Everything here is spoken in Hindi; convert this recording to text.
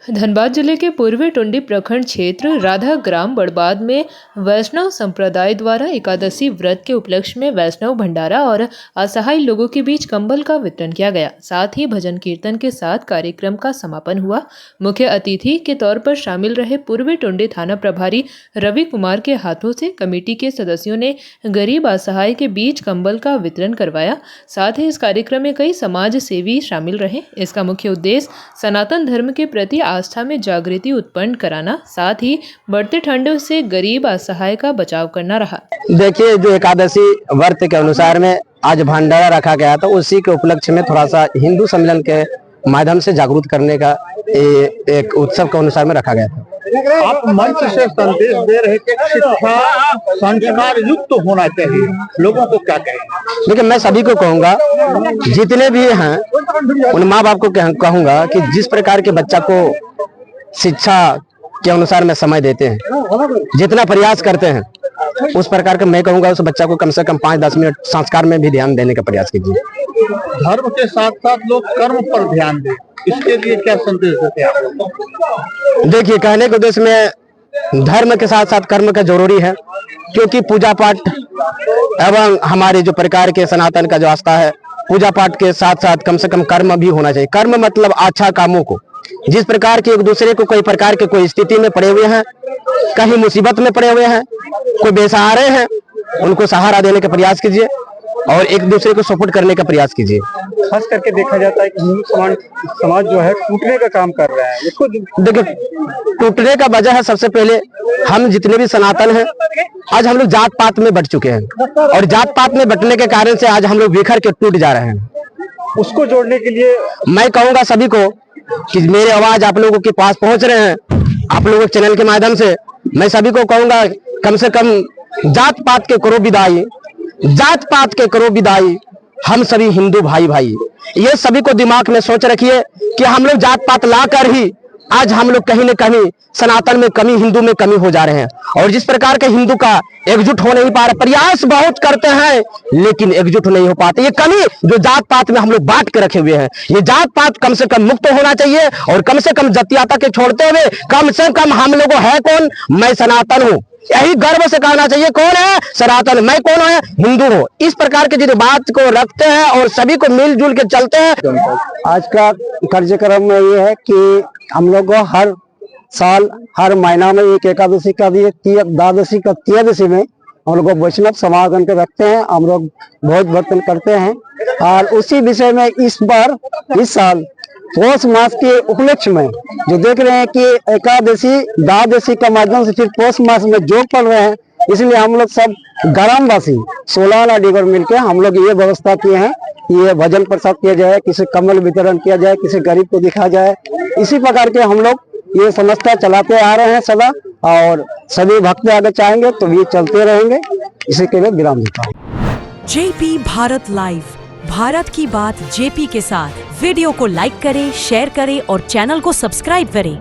धनबाद जिले के पूर्वी टुंडी प्रखंड क्षेत्र राधा ग्राम बड़बाद में वैष्णव संप्रदाय द्वारा एकादशी व्रत के उपलक्ष्य में वैष्णव भंडारा और असहाय लोगों के बीच कंबल का वितरण किया गया। साथ ही भजन कीर्तन के साथ कार्यक्रम का समापन हुआ। मुख्य अतिथि के तौर पर शामिल रहे पूर्वी टुंडी थाना प्रभारी रवि कुमार के हाथों से कमेटी के सदस्यों ने गरीब असहाय के बीच कंबल का वितरण करवाया। साथ ही इस कार्यक्रम में कई समाज सेवी शामिल रहे। इसका मुख्य उद्देश्य सनातन धर्म के प्रति आस्था में जागृति उत्पन्न कराना, साथ ही बढ़ते ठंड से गरीब असहाय का बचाव करना रहा। देखिए, जो एकादशी व्रत के अनुसार में आज भंडारा रखा गया था, उसी के उपलक्ष्य में थोड़ा सा हिंदू सम्मेलन के माध्यम से जागरूक करने का एक उत्सव के अनुसार में रखा गया था। आप मंच से संदेश दे रहे कि शिक्षा संस्कार युक्त होना चाहिए, लोगों को क्या कहें? देखिए, मैं सभी को कहूँगा, जितने भी हैं उन माँ बाप को कहूँगा कि जिस प्रकार के बच्चा को शिक्षा के अनुसार में समय देते हैं, जितना प्रयास करते हैं, उस प्रकार का मैं कहूँगा उस बच्चा को कम से कम 5-10 मिनट संस्कार में भी ध्यान देने का प्रयास कीजिए। धर्म के साथ साथ लोग कर्म पर ध्यान दें, इसके लिए क्या संदेश देते हैं आप? देखिए, कहने के उद्देश्य में धर्म के साथ साथ कर्म का जरूरी है, क्योंकि पूजा पाठ एवं हमारे जो प्रकार के सनातन का जो आस्था है, पूजा पाठ के साथ साथ कम से कम कर्म भी होना चाहिए। कर्म मतलब अच्छा कामों को, जिस प्रकार के एक दूसरे को कोई प्रकार के कोई स्थिति में पड़े हुए हैं, कहीं मुसीबत में पड़े हुए हैं, कोई बेसहारे हैं, उनको सहारा देने का प्रयास कीजिए और एक दूसरे को सपोर्ट करने का प्रयास कीजिए। खास करके देखा जाता है कि हिंदू समाज जो है टूटने का काम कर रहा है। इसको देखिए, टूटने का वजह है, सबसे पहले हम जितने भी सनातन हैं, आज हम लोग जात पात में बट चुके हैं और जात पात में बटने के कारण से आज हम लोग बिखर के टूट जा रहे हैं। उसको जोड़ने के लिए मैं कहूँगा सभी को कि मेरे आवाज आप लोगों के पास पहुंच रहे हैं, आप लोगों के चैनल के माध्यम से मैं सभी को कहूंगा, कम से कम जात पात के करो विदाई, जात पात के करो विदाई, हम सभी हिंदू भाई भाई। ये सभी को दिमाग में सोच रखिए कि हम लोग जात पात ला कर ही आज हम लोग कहीं न कहीं सनातन में कमी, हिंदू में कमी हो जा रहे हैं। और जिस प्रकार के हिंदू का एकजुट हो नहीं पा रहे, प्रयास बहुत करते हैं लेकिन एकजुट नहीं हो पाते। ये कमी जो जात पात में हम लोग बांट के रखे हुए हैं, ये जात पात कम से कम मुक्त होना चाहिए और कम से कम जातीयता के छोड़ते हुए कम से कम हम लोग है कौन, मैं सनातन हूँ, यही गर्व से कहना चाहिए। कौन है सनातन, मैं कौन है, हिंदू हूँ। इस प्रकार के जो बात को रखते हैं और सभी को मिलजुल के चलते हैं। आज का कार्यक्रम में ये है कि हम लोग हर साल हर महीना में एक एकादशी का भी, द्वादशी का, त्रयोदशी में हम लोग वैष्णव समागम के रखते हैं। हम लोग भोज बर्तन करते हैं और उसी विषय में इस साल पौष मास के उपलक्ष्य में जो देख रहे हैं कि एकादशी द्वादशी का माध्यम से फिर पौष मास में जोग पड़ रहे हैं, इसलिए हम लोग सब ग्रामवासी 16 डिगर मिलकर हम लोग ये व्यवस्था किए हैं कि ये भजन प्रसाद किया जाए, किसी कमल वितरण किया जाए, किसी गरीब को दिखाया जाए। इसी प्रकार के हम लोग ये संस्था चलाते आ रहे हैं सदा, और सभी भक्त आगे चाहेंगे तो ये चलते रहेंगे। इसी के लिए विराम देता हूँ। जेपी भारत लाइव, भारत की बात जेपी के साथ। वीडियो को लाइक करें, शेयर करें और चैनल को सब्सक्राइब करें।